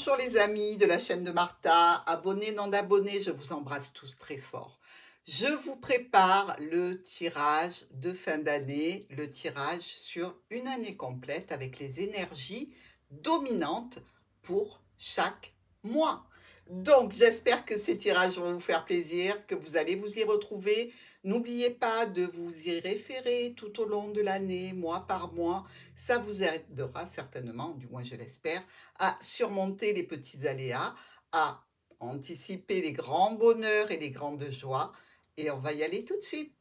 Bonjour les amis de la chaîne de Martha, abonnés, non abonnés, je vous embrasse tous très fort. Je vous prépare le tirage de fin d'année, le tirage sur une année complète avec les énergies dominantes pour chaque mois. Donc j'espère que ces tirages vont vous faire plaisir, que vous allez vous y retrouver. N'oubliez pas de vous y référer tout au long de l'année, mois par mois. Ça vous aidera certainement, du moins je l'espère, à surmonter les petits aléas, à anticiper les grands bonheurs et les grandes joies. Et on va y aller tout de suite.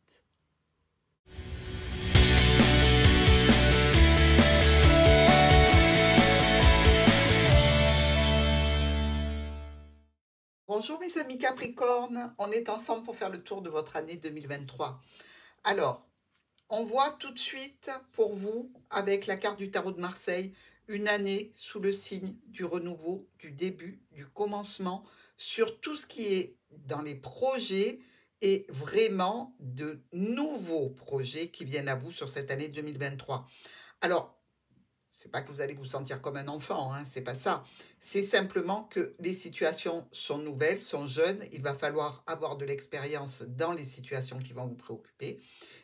Bonjour mes amis Capricorne, on est ensemble pour faire le tour de votre année 2023. Alors, on voit tout de suite pour vous, avec la carte du tarot de Marseille, une année sous le signe du renouveau, du début, du commencement, sur tout ce qui est dans les projets et vraiment de nouveaux projets qui viennent à vous sur cette année 2023. Alors, c'est pas que vous allez vous sentir comme un enfant, hein, c'est pas ça. C'est simplement que les situations sont nouvelles, sont jeunes. Il va falloir avoir de l'expérience dans les situations qui vont vous préoccuper.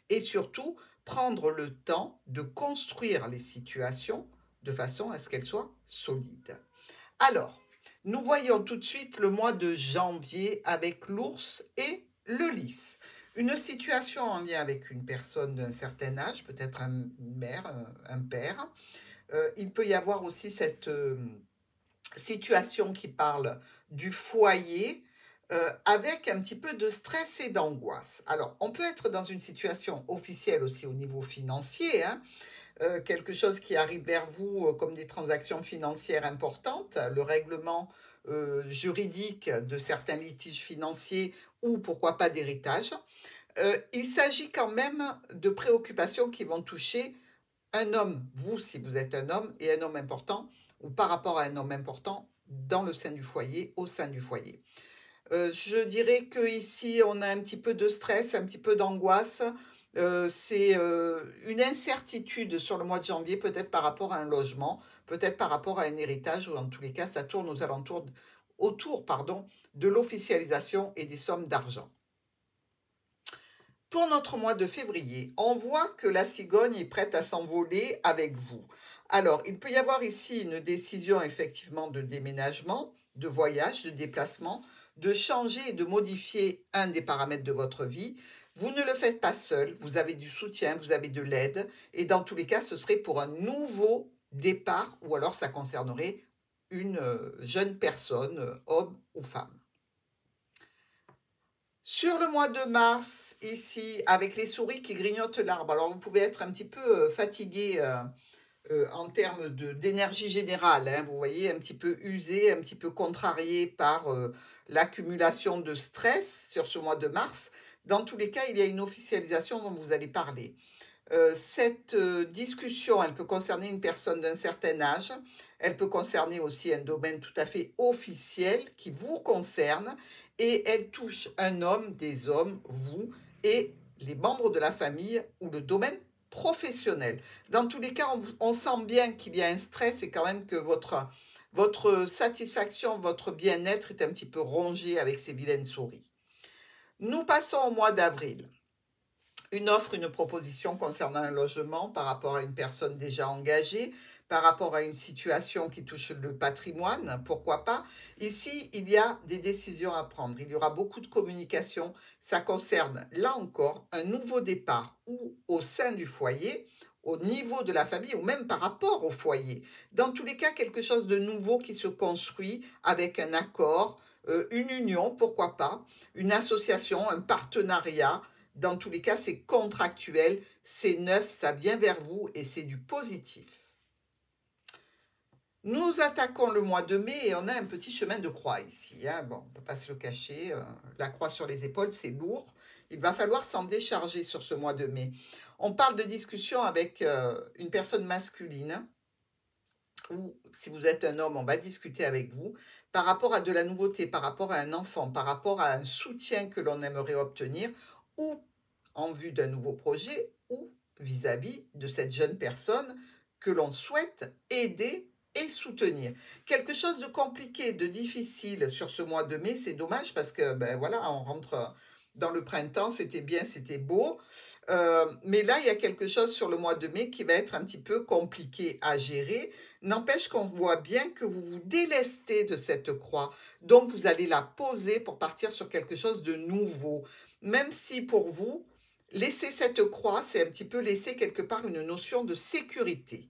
Et surtout, prendre le temps de construire les situations de façon à ce qu'elles soient solides. Alors, nous voyons tout de suite le mois de janvier avec l'ours et le lys. Une situation en lien avec une personne d'un certain âge, peut-être une mère, un père. Il peut y avoir aussi cette situation qui parle du foyer avec un petit peu de stress et d'angoisse. Alors, on peut être dans une situation officielle aussi au niveau financier, hein, quelque chose qui arrive vers vous comme des transactions financières importantes, le règlement juridique de certains litiges financiers ou pourquoi pas d'héritage. Il s'agit quand même de préoccupations qui vont toucher un homme, vous si vous êtes un homme, et un homme important, ou par rapport à un homme important dans le sein du foyer, au sein du foyer. Je dirais qu'ici, on a un petit peu de stress, un petit peu d'angoisse. C'est une incertitude sur le mois de janvier, peut-être par rapport à un logement, peut-être par rapport à un héritage, ou dans tous les cas, ça tourne aux alentours, autour de l'officialisation et des sommes d'argent. Pour notre mois de février, on voit que la cigogne est prête à s'envoler avec vous. Alors, il peut y avoir ici une décision effectivement de déménagement, de voyage, de déplacement, de changer et de modifier un des paramètres de votre vie. Vous ne le faites pas seul, vous avez du soutien, vous avez de l'aide, et dans tous les cas, ce serait pour un nouveau départ, ou alors ça concernerait une jeune personne, homme ou femme. Sur le mois de mars, ici, avec les souris qui grignotent l'arbre, alors vous pouvez être un petit peu fatigué en termes d'énergie générale, hein, vous voyez, un petit peu usé, un petit peu contrarié par l'accumulation de stress sur ce mois de mars. Dans tous les cas, il y a une officialisation dont vous allez parler. Cette discussion, elle peut concerner une personne d'un certain âge, elle peut concerner aussi un domaine tout à fait officiel qui vous concerne et elle touche un homme, des hommes, vous et les membres de la famille ou le domaine professionnel. Dans tous les cas, on sent bien qu'il y a un stress et quand même que votre satisfaction, votre bien-être est un petit peu rongé avec ces vilaines souris. Nous passons au mois d'avril. Une offre, une proposition concernant un logement par rapport à une personne déjà engagée, par rapport à une situation qui touche le patrimoine, pourquoi pas. Ici, il y a des décisions à prendre. Il y aura beaucoup de communication. Ça concerne, là encore, un nouveau départ ou au sein du foyer, au niveau de la famille ou même par rapport au foyer. Dans tous les cas, quelque chose de nouveau qui se construit avec un accord, une union, pourquoi pas, une association, un partenariat. Dans tous les cas, c'est contractuel, c'est neuf, ça vient vers vous et c'est du positif. Nous attaquons le mois de mai et on a un petit chemin de croix ici, hein. Bon, on ne peut pas se le cacher, la croix sur les épaules, c'est lourd. Il va falloir s'en décharger sur ce mois de mai. On parle de discussion avec une personne masculine, ou si vous êtes un homme, on va discuter avec vous, par rapport à de la nouveauté, par rapport à un enfant, par rapport à un soutien que l'on aimerait obtenir, ou en vue d'un nouveau projet, ou vis-à-vis de cette jeune personne que l'on souhaite aider et soutenir. Quelque chose de compliqué, de difficile sur ce mois de mai, c'est dommage parce que, ben voilà, on rentre dans le printemps, c'était bien, c'était beau. Mais là, il y a quelque chose sur le mois de mai qui va être un petit peu compliqué à gérer. N'empêche qu'on voit bien que vous vous délestez de cette croix. Donc, vous allez la poser pour partir sur quelque chose de nouveau. Même si pour vous, laisser cette croix, c'est un petit peu laisser quelque part une notion de sécurité.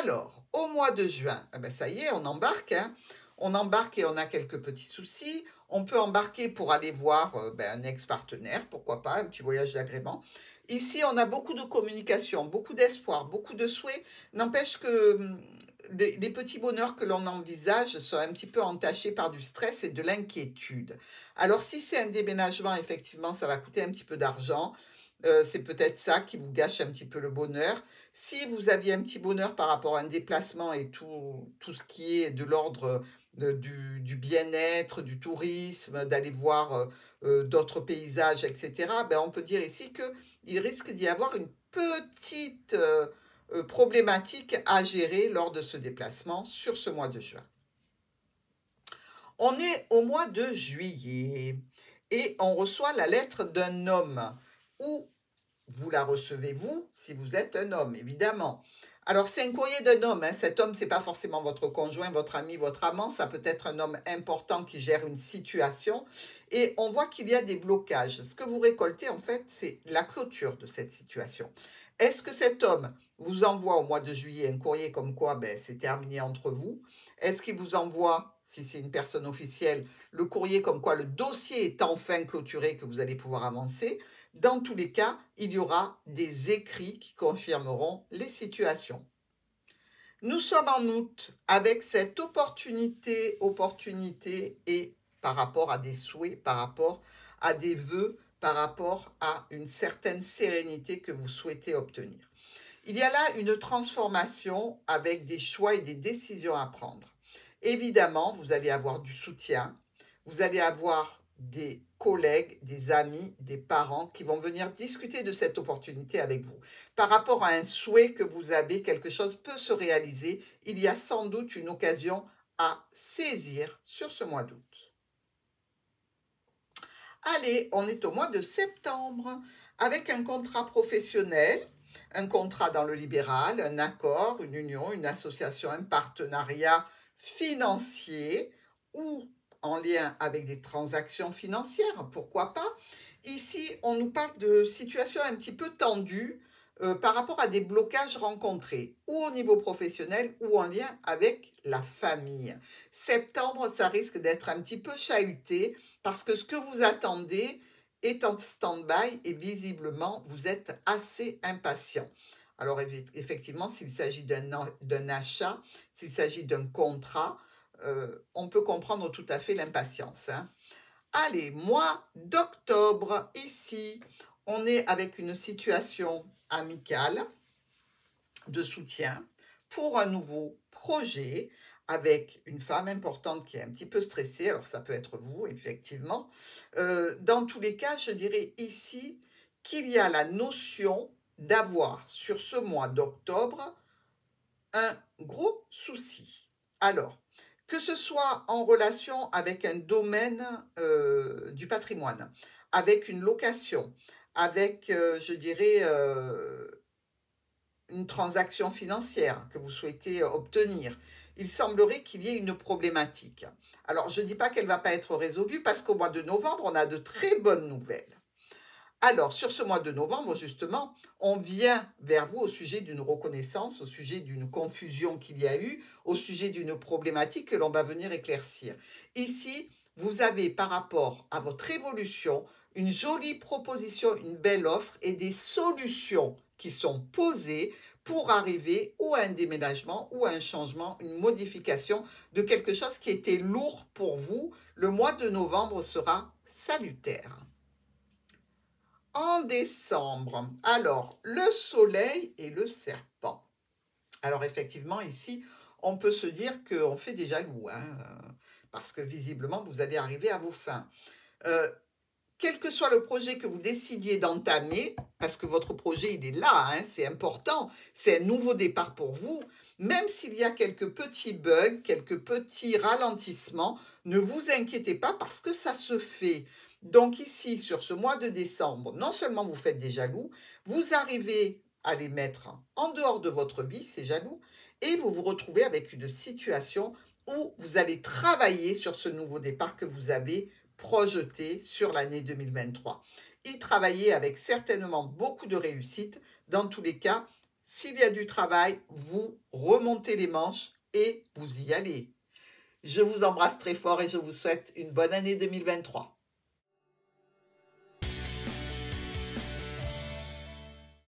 Alors, au mois de juin, eh ben ça y est, on embarque, hein. On embarque et on a quelques petits soucis. On peut embarquer pour aller voir ben, un ex-partenaire, pourquoi pas, un petit voyage d'agrément. Ici, on a beaucoup de communication, beaucoup d'espoir, beaucoup de souhaits. N'empêche que les petits bonheurs que l'on envisage sont un petit peu entachés par du stress et de l'inquiétude. Alors, si c'est un déménagement, effectivement, ça va coûter un petit peu d'argent. C'est peut-être ça qui vous gâche un petit peu le bonheur. Si vous aviez un petit bonheur par rapport à un déplacement et tout ce qui est de l'ordre du bien-être, du tourisme, d'aller voir d'autres paysages, etc., ben on peut dire ici qu'il risque d'y avoir une petite problématique à gérer lors de ce déplacement sur ce mois de juin. On est au mois de juillet et on reçoit la lettre d'un homme ou vous la recevez, vous, si vous êtes un homme, évidemment. Alors, c'est un courrier d'un homme. Hein. Cet homme, ce n'est pas forcément votre conjoint, votre ami, votre amant. Ça peut être un homme important qui gère une situation. Et on voit qu'il y a des blocages. Ce que vous récoltez, en fait, c'est la clôture de cette situation. Est-ce que cet homme vous envoie au mois de juillet un courrier comme quoi ben, c'est terminé entre vous? Est-ce qu'il vous envoie, si c'est une personne officielle, le courrier comme quoi le dossier est enfin clôturé, que vous allez pouvoir avancer? Dans tous les cas, il y aura des écrits qui confirmeront les situations. Nous sommes en août avec cette opportunité et par rapport à des souhaits, par rapport à des vœux, par rapport à une certaine sérénité que vous souhaitez obtenir. Il y a là une transformation avec des choix et des décisions à prendre. Évidemment, vous allez avoir du soutien, vous allez avoir des collègues, des amis, des parents qui vont venir discuter de cette opportunité avec vous. Par rapport à un souhait que vous avez, quelque chose peut se réaliser. Il y a sans doute une occasion à saisir sur ce mois d'août. Allez, on est au mois de septembre avec un contrat professionnel, un contrat dans le libéral, un accord, une union, une association, un partenariat financier ou en lien avec des transactions financières, pourquoi pas. Ici, on nous parle de situations un petit peu tendues par rapport à des blocages rencontrés, ou au niveau professionnel, ou en lien avec la famille. Septembre, ça risque d'être un petit peu chahuté, parce que ce que vous attendez est en stand-by et visiblement, vous êtes assez impatient. Alors, effectivement, s'il s'agit d'un achat, s'il s'agit d'un contrat, on peut comprendre tout à fait l'impatience. Hein. Allez, mois d'octobre, ici, on est avec une situation amicale de soutien pour un nouveau projet avec une femme importante qui est un petit peu stressée. Alors, ça peut être vous, effectivement. Dans tous les cas, je dirais ici qu'il y a la notion d'avoir sur ce mois d'octobre un gros souci. Alors, que ce soit en relation avec un domaine du patrimoine, avec une location, avec, je dirais, une transaction financière que vous souhaitez obtenir, il semblerait qu'il y ait une problématique. Alors, je ne dis pas qu'elle ne va pas être résolue parce qu'au mois de novembre, on a de très bonnes nouvelles. Alors, sur ce mois de novembre, justement, on vient vers vous au sujet d'une reconnaissance, au sujet d'une confusion qu'il y a eu, au sujet d'une problématique que l'on va venir éclaircir. Ici, vous avez par rapport à votre évolution une jolie proposition, une belle offre et des solutions qui sont posées pour arriver ou à un déménagement ou à un changement, une modification de quelque chose qui était lourd pour vous. Le mois de novembre sera salutaire. En décembre, alors, le soleil et le serpent. Alors, effectivement, ici, on peut se dire qu'on fait déjà jaloux, hein, parce que visiblement, vous allez arriver à vos fins. Euh, quel que soit le projet que vous décidiez d'entamer, parce que votre projet, il est là, hein, c'est important, c'est un nouveau départ pour vous, même s'il y a quelques petits bugs, quelques petits ralentissements, ne vous inquiétez pas parce que ça se fait. Donc ici, sur ce mois de décembre, non seulement vous faites des jaloux, vous arrivez à les mettre en dehors de votre vie, ces jaloux, et vous vous retrouvez avec une situation où vous allez travailler sur ce nouveau départ que vous avez projeté sur l'année 2023. Y travailler avec certainement beaucoup de réussite. Dans tous les cas, s'il y a du travail, vous remontez les manches et vous y allez. Je vous embrasse très fort et je vous souhaite une bonne année 2023.